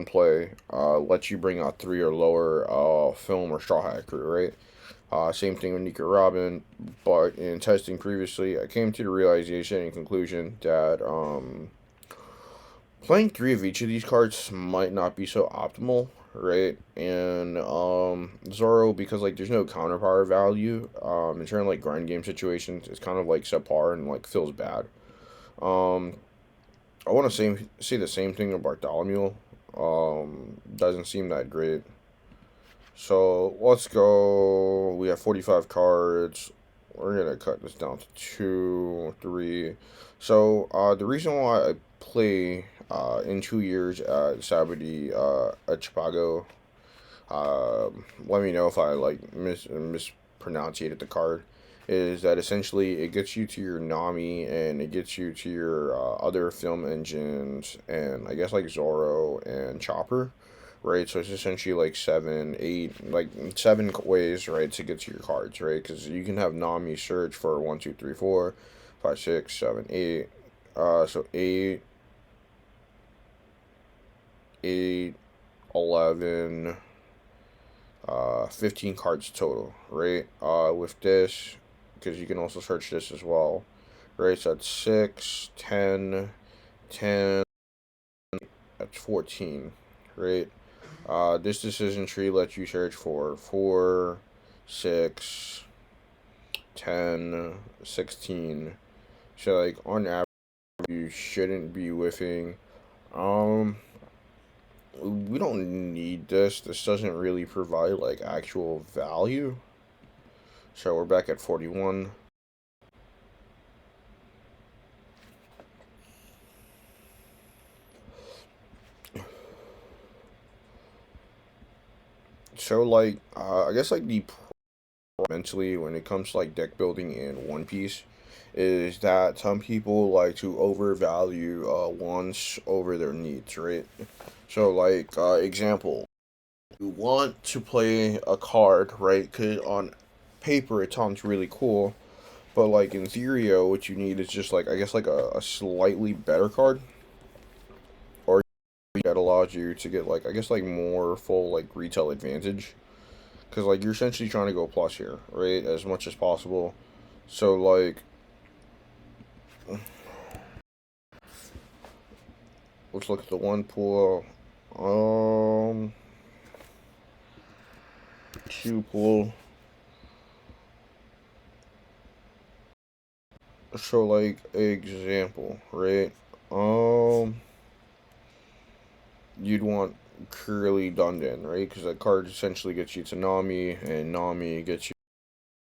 play lets you bring out 3 or lower film or straw hat crew, right? Same thing with Nika Robin, but in testing previously, I came to the realization and conclusion that playing 3 of each of these cards might not be so optimal, right? And Zoro, because like there's no counter power value, in terms of like grind game situations, it's kind of like subpar and like feels bad. Um, I want to say the same thing about Bartholomew. Doesn't seem that great. So let's go. We have 45 cards. We're gonna cut this down to 2, 3. So the reason why I play in 2 years at Sabadi at Chicago. Let me know if I like mispronunciated the card. Is that essentially it gets you to your Nami and it gets you to your other film engines and I guess like Zoro and Chopper, right? So it's essentially like 7 ways, right, to get to your cards, right? Because you can have Nami search for 1, 2, 3, 4, 5, 6, 7, 8. So 8, 8, 11, 15 cards total, right? With this, because you can also search this as well, right? So that's 6, 10, 10, that's 14, right? This decision tree lets you search for 4, 6, 10, 16. So, like, on average, you shouldn't be whiffing. Um, we don't need this. This doesn't really provide, like, actual value. So, we're back at 41. So, like, I guess, like, the mentally when it comes to like deck building in One Piece is that some people like to overvalue wants over their needs, right? So like example, you want to play a card, right? Cause on paper it sounds really cool, but like in theory, what you need is just like I guess like a slightly better card, or that allows you to get like I guess like more full like retail advantage. Cause like you're essentially trying to go plus here, right? As much as possible. So like let's look at the one pool. Um, two pool. So like example, right? Um, you'd want Curly Dundon, right? Because that card essentially gets you to Nami, and Nami gets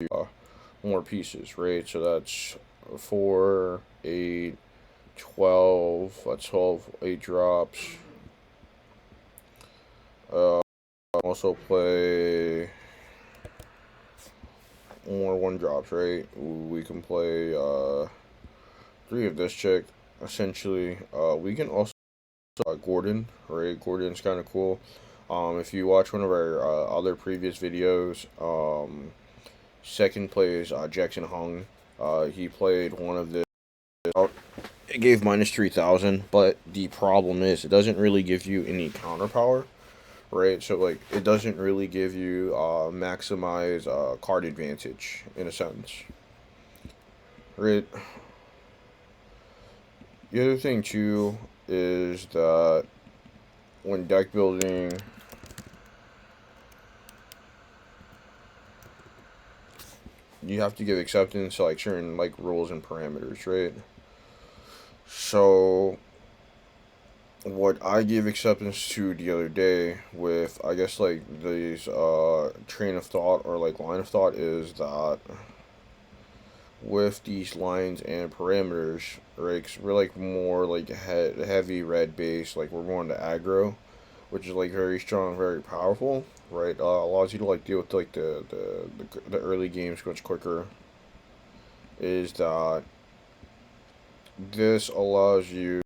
you more pieces, right? So that's 4, 8, 12. That's 12, 8 drops. Also play more 1 drops, right? We can play 3 of this chick. Essentially, we can also Gordon, right? Gordon's kind of cool. If you watch one of our other previous videos, second plays Jackson Hung. He played one of the. It gave minus 3,000, but the problem is it doesn't really give you any counter power, right? So like it doesn't really give you maximize card advantage in a sense, right? The other thing too is that when deck building, you have to give acceptance to like certain like rules and parameters, right? So what I gave acceptance to the other day with I guess like these train of thought or like line of thought is that with these lines and parameters, right? 'Cause we're like more like heavy red base, like we're more into aggro, which is like very strong, very powerful, right? Allows you to like deal with like the early games much quicker. Is that this allows you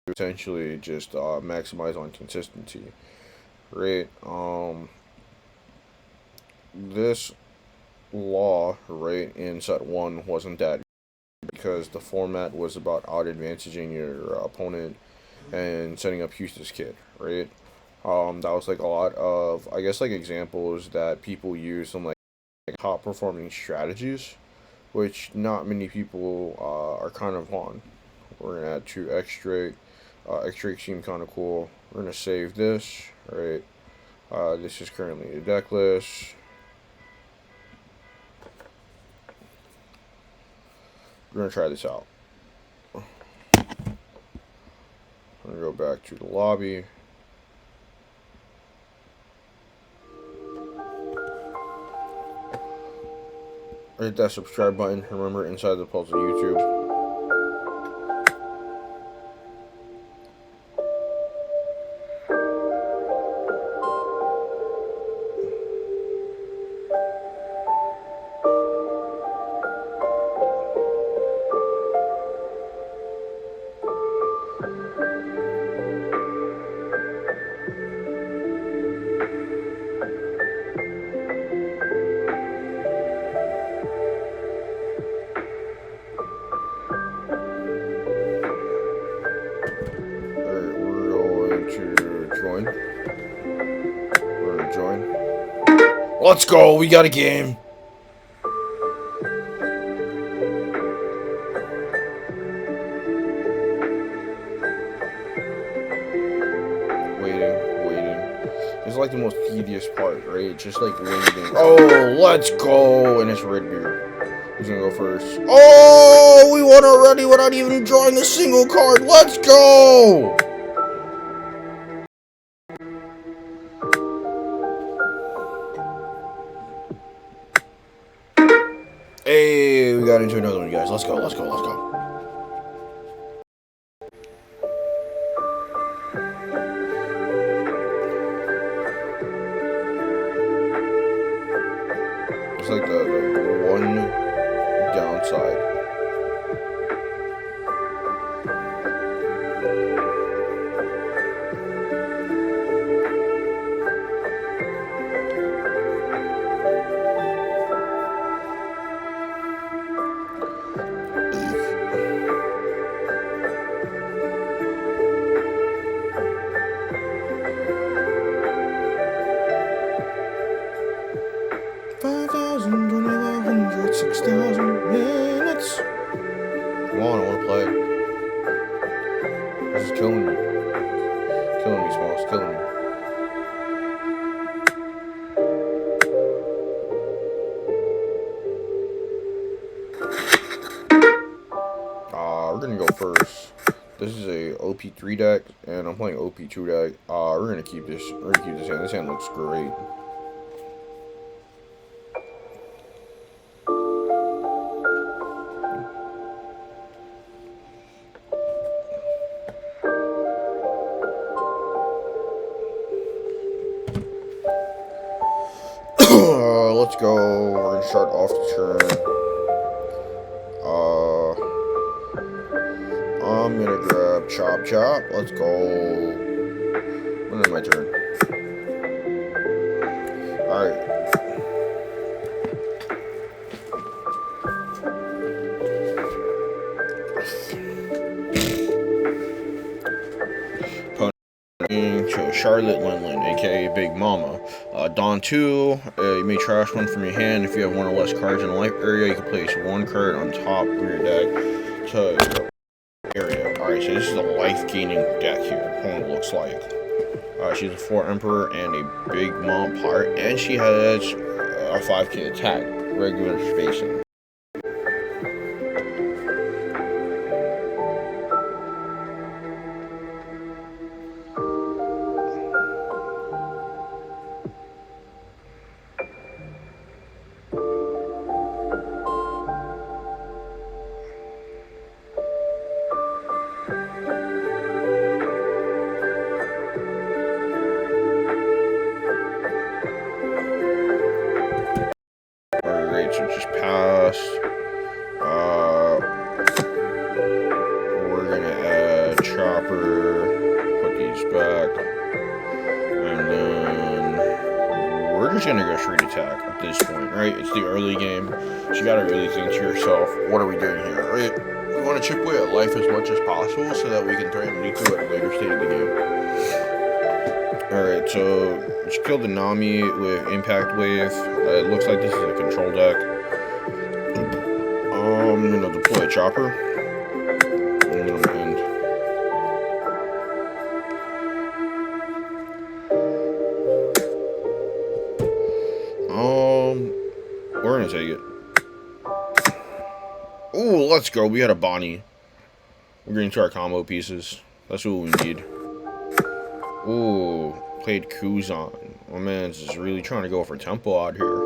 to essentially just maximize on consistency, right? This law, right, in set one wasn't that because the format was about out advantaging your opponent and setting up Houston's kid, right? That was like a lot of, I guess, like examples that people use in like top performing strategies, which not many people are kind of on. We're gonna add two extract. Extract seem kind of cool. We're gonna save this. Right. This is currently a deck list. We're gonna try this out. I'm gonna go back to the lobby. Hit that subscribe button. Remember, Inside the Puzzle YouTube. Alright, we're going to join. We're gonna join. Let's go! We got a game! Waiting. It's like the most tedious part, right? Just like waiting. Oh, let's go! And it's Redbeard. Who's gonna go first? Oh, we won already without even drawing a single card. Let's go! Hey, we got into another one, guys. Let's go. It's like the one downside. Minutes. Come on, I want to play. This is killing me. Killing me, Smalls. Killing me. We're gonna go first. This is a OP3 deck, and I'm playing OP2 deck. We're gonna keep this. We're gonna keep this hand. This hand looks great. Let's go. We're gonna start off the turn. I'm gonna grab Chop. Let's go. When is my turn? Alright. To Charlotte Linlin, aka Big Momma. Dawn 2, you may trash one from your hand. If you have one or less cards in the life area, you can place one card on top of your deck to your area. Alright, so this is a life-gaining deck here, opponent looks like. She's a 4 Emperor and a Big Mom part, and she has a 5k attack, regular spacing. So just pass. We're gonna add Chopper, put these back, and then we're just gonna go straight attack at this point, right? It's the early game, so you gotta really think to yourself, what are we doing here, right? We want to chip away at life as much as possible so that we can threaten Niku at a later stage of the game. Alright, so just killed the Nami with Impact Wave. It looks like this is a control deck. I'm gonna deploy a Chopper. And I'm gonna end. We're gonna take it. Ooh, let's go. We had a Bonnie. We're getting to our combo pieces. That's what we need. Ooh, played Kuzan. My man's just really trying to go for tempo out here.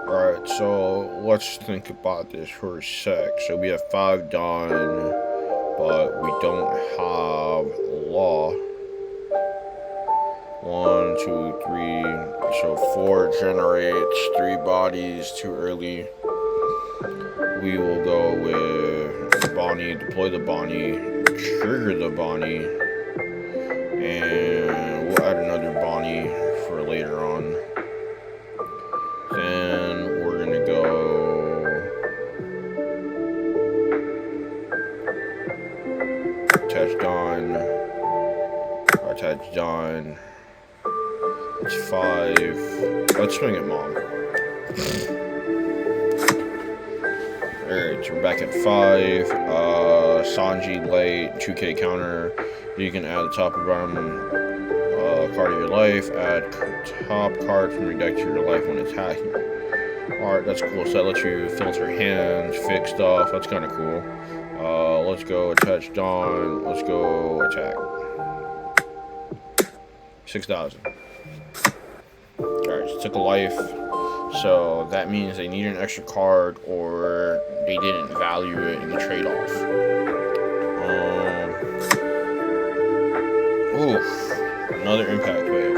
Alright, so let's think about this for a sec. So we have 5 done, but we don't have Law. 1, 2, 3. So 4 generates 3 bodies too early. We will go with Bonnie, deploy the Bonnie, trigger the Bonnie, and we'll add another Bonnie for later on. Then we're gonna go attach Dawn, attach Dawn. It's 5. Let's swing at Mom. Alright, so we're back at 5. Sanji late, 2k counter. You can add the top and bottom card of your life. Add top card from your deck to your life when attacking. Alright, that's cool. So that lets you filter hands, fix stuff. That's kind of cool. Let's go attach Dawn. Let's go attack. 6,000. Alright, so took a life. So that means they need an extra card or they didn't value it in the trade-off. Another Impact Wave.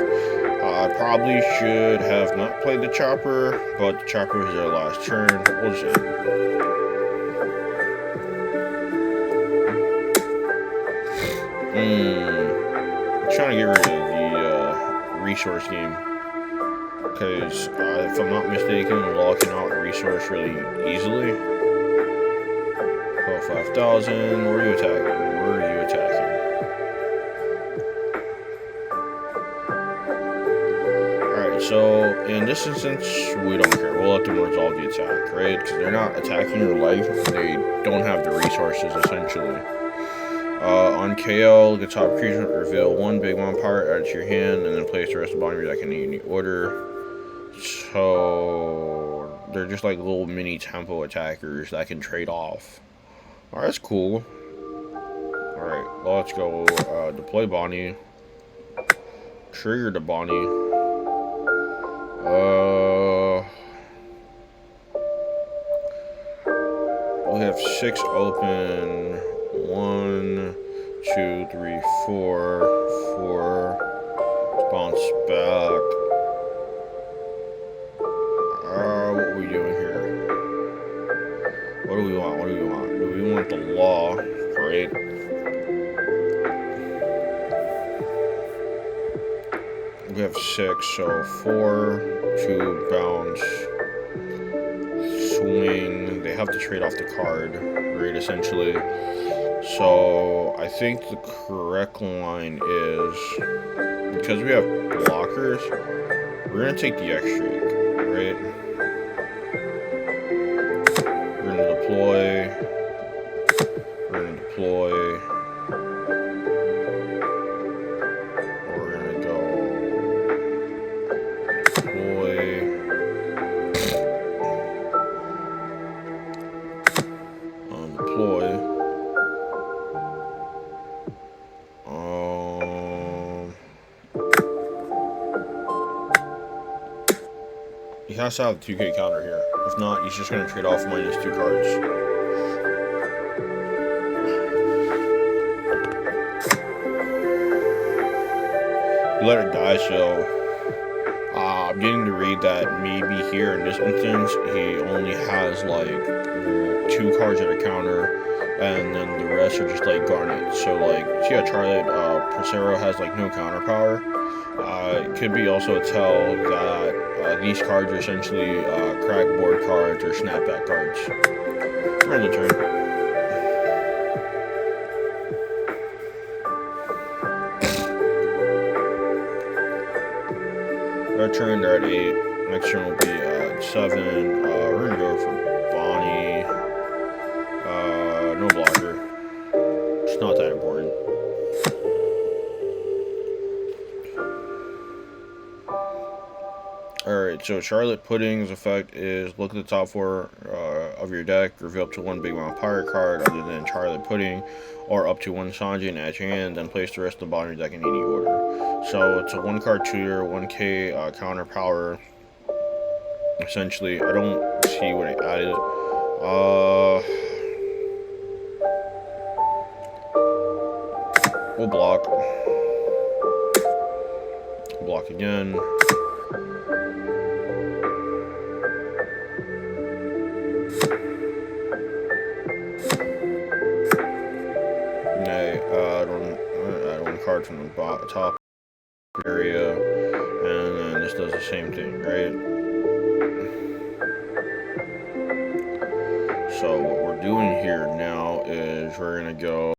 I probably should have not played the Chopper, but the Chopper was their last turn. We'll just end. I'm trying to get rid of the resource game. Because if I'm not mistaken, locking out a resource really easily. Oh, 5,000. Where are you attacking? Where are you attacking? Alright, so in this instance, we don't care. We'll let them resolve the attack, right? Because they're not attacking your life. They don't have the resources, essentially. On KL, the top creature, reveal 1 big vampire, add it to your hand, and then place the rest of the bottom of your deck in any order. So they're just like little mini tempo attackers that can trade off. Alright, that's cool. Alright, let's go deploy Bonnie. Trigger the Bonnie. We have 6 open. 1, 2, 3, 4. 4. Bounce back. What are we doing here? What do we want? What do we want? Do we want the Law? Great. We have 6, so 4, 2, bounce, swing. They have to trade off the card, right, essentially. So I think the correct line is, because we have blockers, we're going to take the X-Drake, right? We're going to deploy. We're going to deploy. We're going to go deploy. Deploy. He has to have a 2k counter here. If not, he's just going to trade off -2 cards. Let it die, so I'm getting to read that maybe here in this instance, he only has like 2 cards at a counter, and then the rest are just like garnet. So like, see how Charlotte Persero has like no counter power? It could be also a tell that these cards are essentially crack board cards or snapback cards. We're in the turn. Our turn, they're at 8. Next turn will be at 7. We're gonna go for Bonnie. No blocker. It's not that important. Alright, so Charlotte Pudding's effect is look at the top 4 of your deck, reveal up to 1 Big Mouth Pirate card other than Charlotte Pudding, or up to 1 Sanji and add your hand, then place the rest of the bottom of your deck in any order. So it's a 1 card tutor, 1k counter power. Essentially, I don't see what it added. We'll block. Block again. Add 1 card from the top area, and then this does the same thing, right? So what we're doing here now is we're gonna go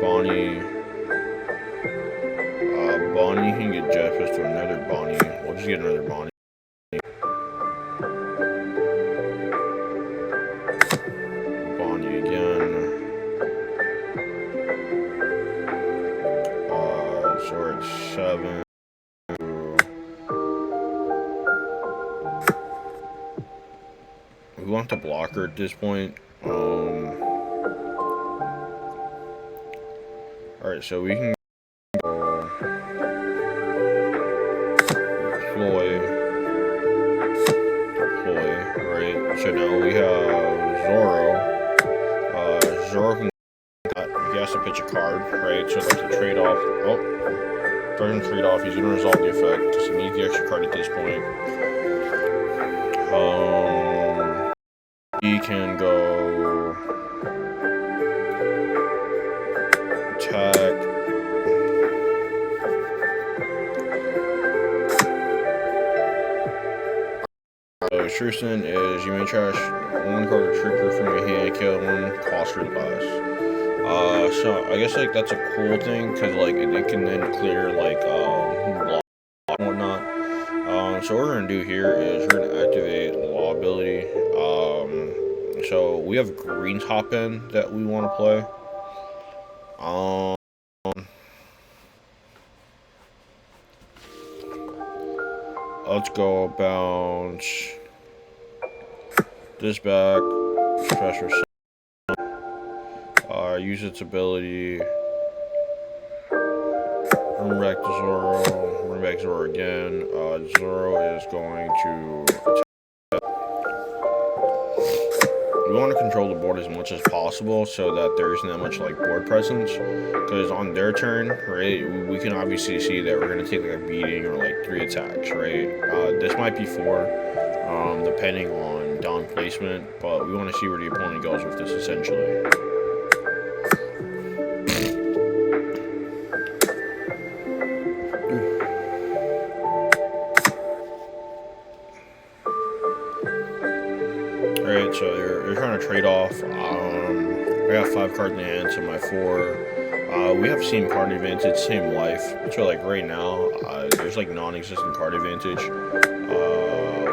Bonnie. Bonnie can get Jet Pistol to another Bonnie. We'll just get another Bonnie. Bonnie again. So we're at 7. We want the blocker at this point. Alright, so we can go deploy, right? So now we have Zoro. Zoro can he has to pitch a card, right? So like the trade off. Oh, doesn't trade off. He's gonna resolve the effect because he needs the extra card at this point. He can go attack. Tristan is you may trash 1 card or trigger from your hand, kill 1, cost or less. So I guess like that's a cool thing because like it can then clear like block and whatnot. So what we're gonna do here is we're gonna activate law ability. So we have green top end that we want to play. Let's go bounce this back, special use its ability, run back to Zoro, run back Zoro again. Zoro is going to attack. We want to control the board as much as possible so that there isn't that much like board presence, because on their turn, right, we can obviously see that we're going to take like a beating or like 3 attacks, right? This might be 4, depending on down placement, but we want to see where the opponent goes with this essentially. Alright, so you're trying to trade off. I got 5 cards in the hand, so my 4. We have same card advantage, same life. So like right now, there's like non-existent card advantage. We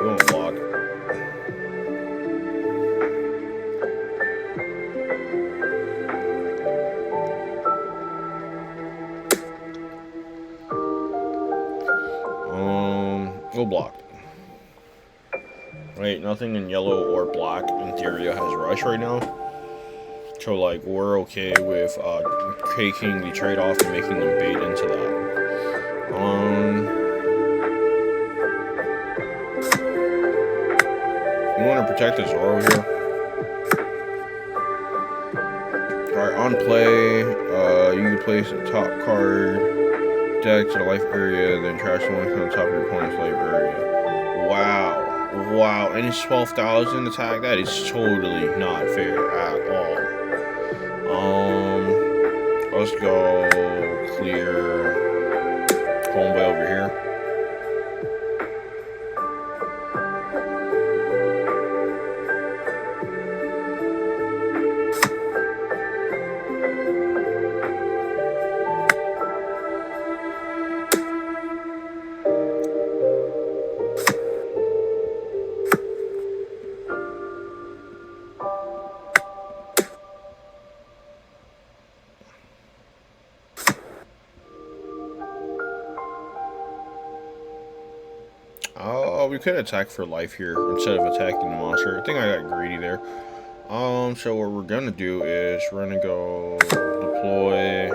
won't block. We'll block. Right, nothing in yellow or black in theory has rush right now. So like we're okay with taking the trade-off and making them bait into that. We want to protect the Zoro here. Alright, on play, you can place a top card deck to the life area, then trash the one from the top of your opponent's life area. Wow. Wow, and it's 12,000 attack. That is totally not fair at all. Let's go clear homeboy over here. we could attack for life here instead of attacking the monster. I think I got greedy there. So what we're gonna do is we're gonna go deploy.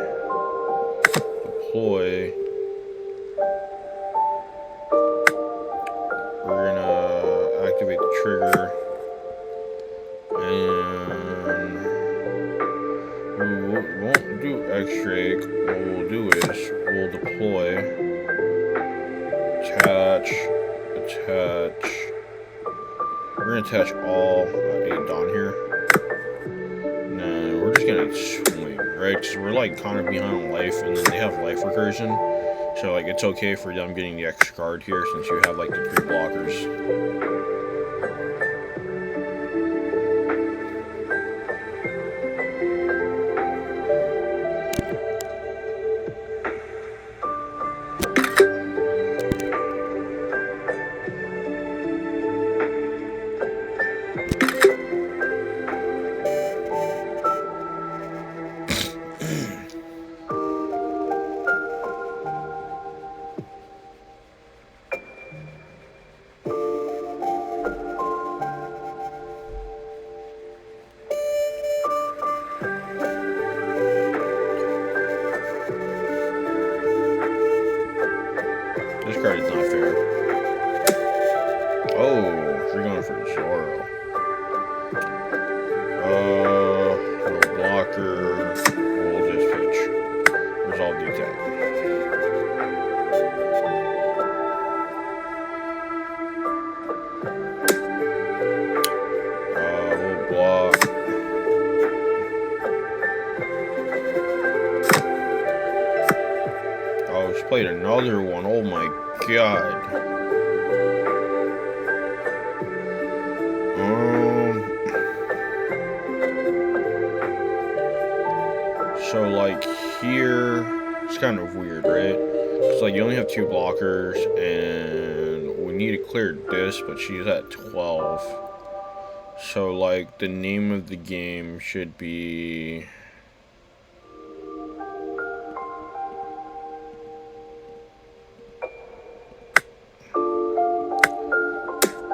We're gonna activate the trigger, and we won't do X-ray. What we'll do is we'll deploy, attach. We're gonna attach all 8 down here. And we're just gonna swing, right? Because we're like kind of behind on life, and then they have life recursion. So like it's okay for them getting the extra card here since you have like the 3 blockers. This card is not fair. Oh, we're going for Zoro. No blocker. We'll just pitch. Resolve the attack. We'll block. Oh, he's played another one. Oh my god. So like here, it's kind of weird, right? It's like you only have 2 blockers, and we need to clear this, but she's at 12. So like the name of the game should be.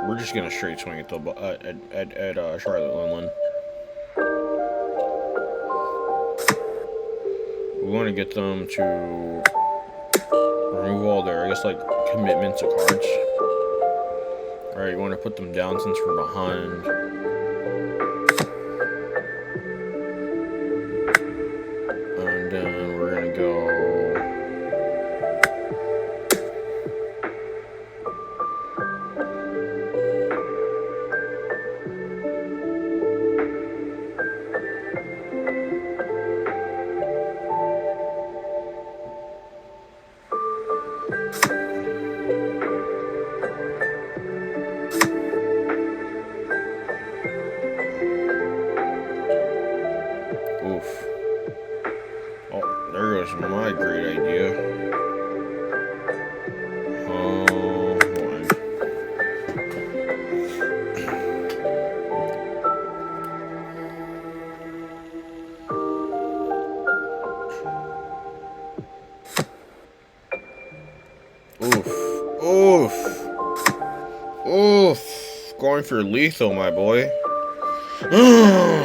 We're just gonna straight swing at the Charlotte Linlin. We want to get them to remove all their, I guess, like commitments of cards. All right, you want to put them down since we're behind. And then we're gonna go. Oof. Oh, there goes my great idea. Hold on. Oof. Oof. Oof. Going for lethal, my boy. No.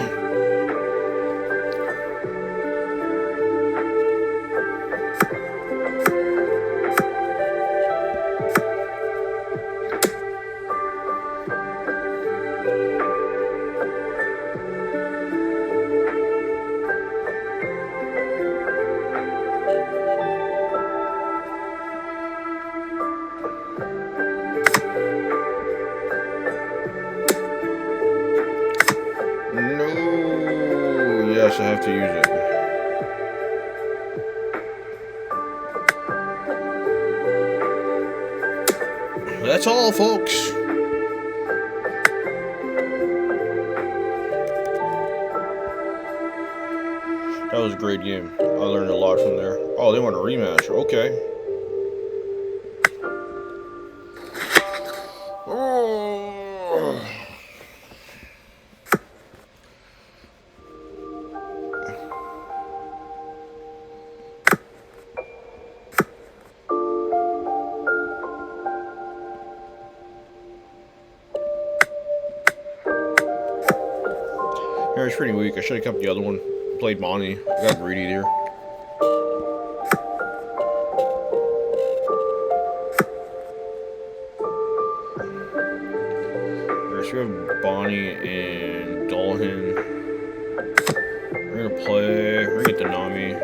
Yes, I have to use it. That's all, folks. That was a great game. I learned a lot from there. Oh, they want a rematch. Okay. Oh. It's pretty weak. I should have kept the other one. Played Bonnie. I got greedy there. Alright, so we have Bonnie and Dolhan. We're gonna play. We're gonna get the Nami.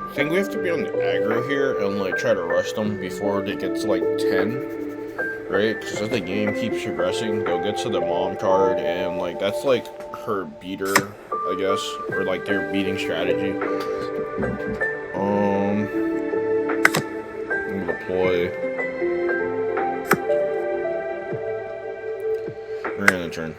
I think we have to be on the aggro here and like try to rush them before they get to like 10, right? Because as the game keeps progressing, they'll get to the mom card and like that's like her beater, I guess, or like their beating strategy. I'm gonna deploy. We're gonna turn.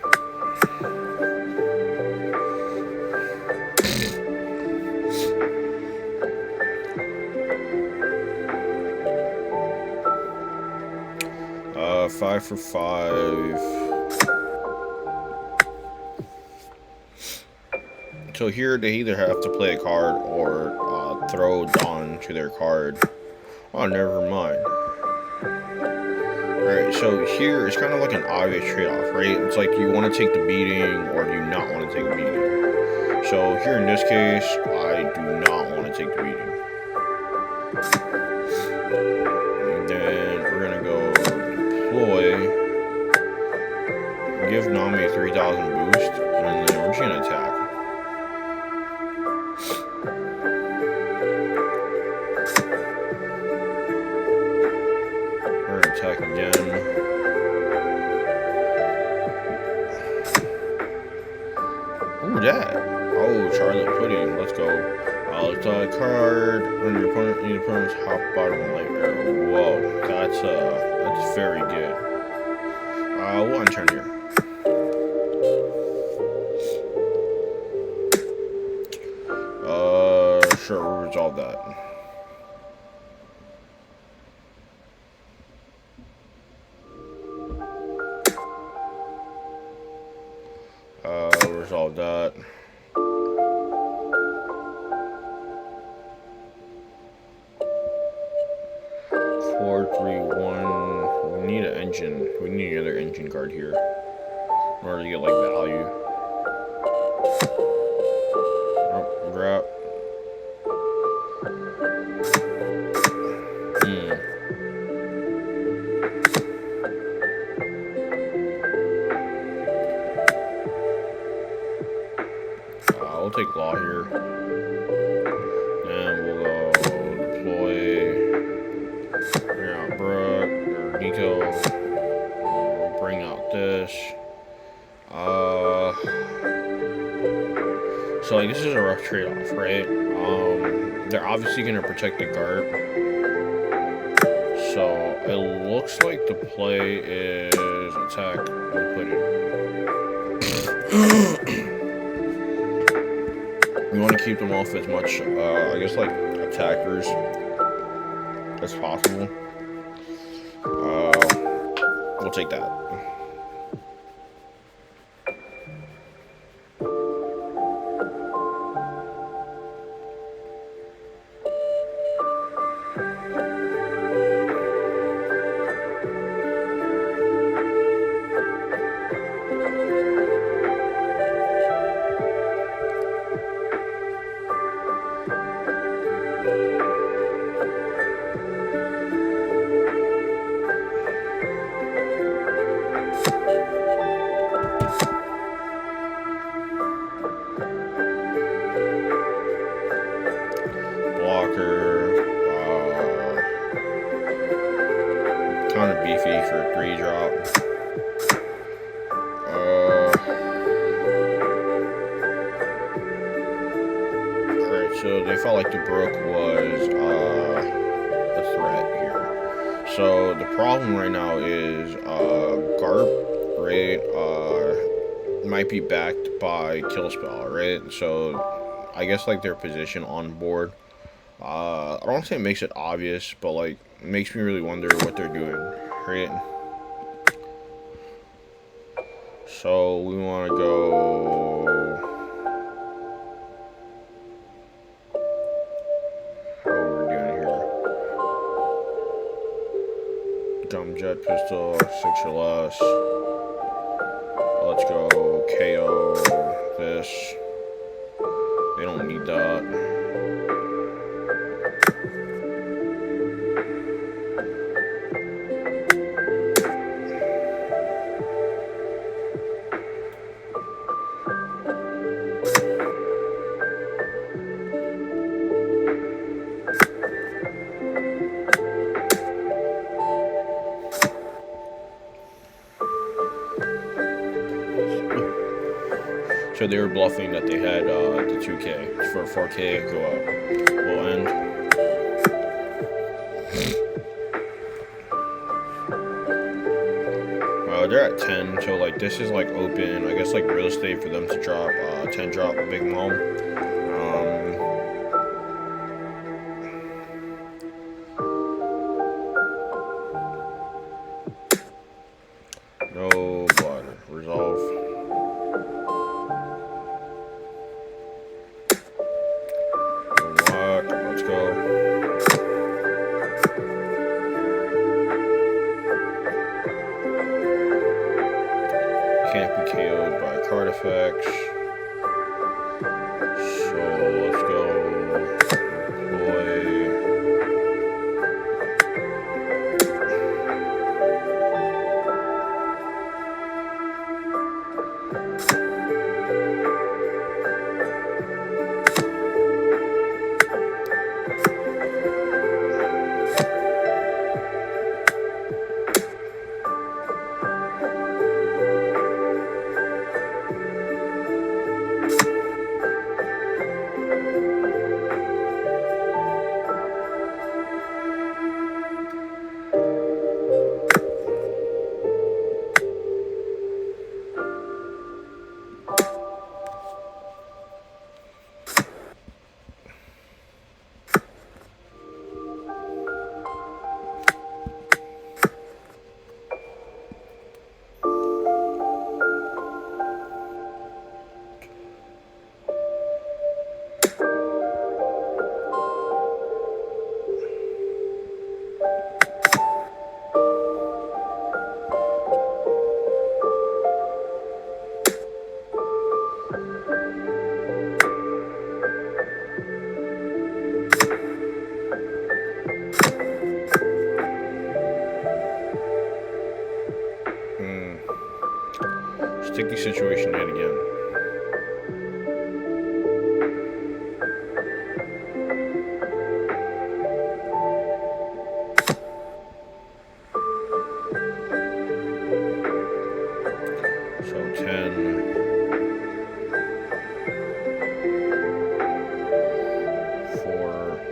Five for 5. So here they either have to play a card or throw Dawn to their card. Oh, never mind. Alright, so here it's kind of like an obvious trade-off, right? It's like, do you want to take the beating or do you not want to take the beating? So here in this case, I do not want to take the beating. And then we're going to go deploy. Give Nami a 3,000 boost, and then we're just gonna attack. We're gonna attack again. Ooh, that. Oh, Charlotte Pudding. Let's go. Let's draw a card. When your opponent's top, bottom, light arrow. Whoa, that's very good. We'll end turn here. Sure, we'll resolve that. We'll resolve that. Four, 3, 1. We need an engine. We need another engine card here in order to get like value. Oh, drop. We'll take Law here. And we'll go deploy. Bring out Brooke or Nico. We'll bring out this. So like this is a rough trade-off, right? They're obviously gonna protect the guard. So it looks like the play is attack and put it. We want to keep them off as much, I guess, like attackers as possible. We'll take that. Kind of beefy for a 3-drop. Alright, so they felt like the Brook was a threat here. So the problem right now is Garp, right, might be backed by Kill Spell, right? So I guess like their position on board. I don't say it makes it obvious, but like it makes me really wonder what they're doing, right? So we want to go. What are we doing here? Dumb jet pistol, 6 or less. let's go KO this. They don't need that. So they were bluffing that they had the 2K. For 4K, go up. We'll end. They're at 10, so like this is like open, I guess like real estate for them to drop 10 drop Big Mom. No blood. Resolve. Unlock. Let's go. Can't be KO'd by card effects. So let's go. Deploy. Sticky situation yet again. So 10. 4.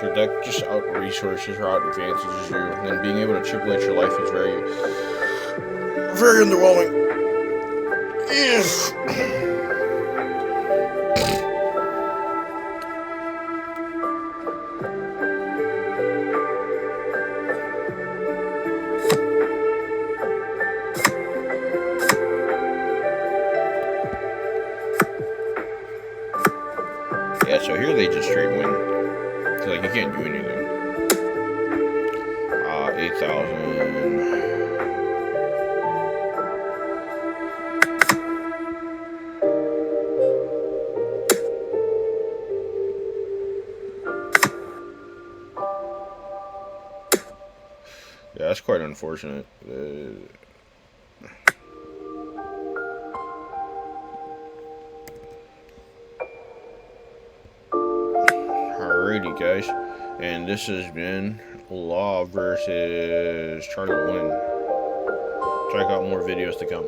Your deck just out resources or out advantages you, and then being able to chipulate your life is very, very underwhelming. Yeah, so here they just straight win. Like, you can't do anything. 8,000. Yeah, that's quite unfortunate. Alrighty, guys, and this has been Law versus Charlie Win. Check out more videos to come.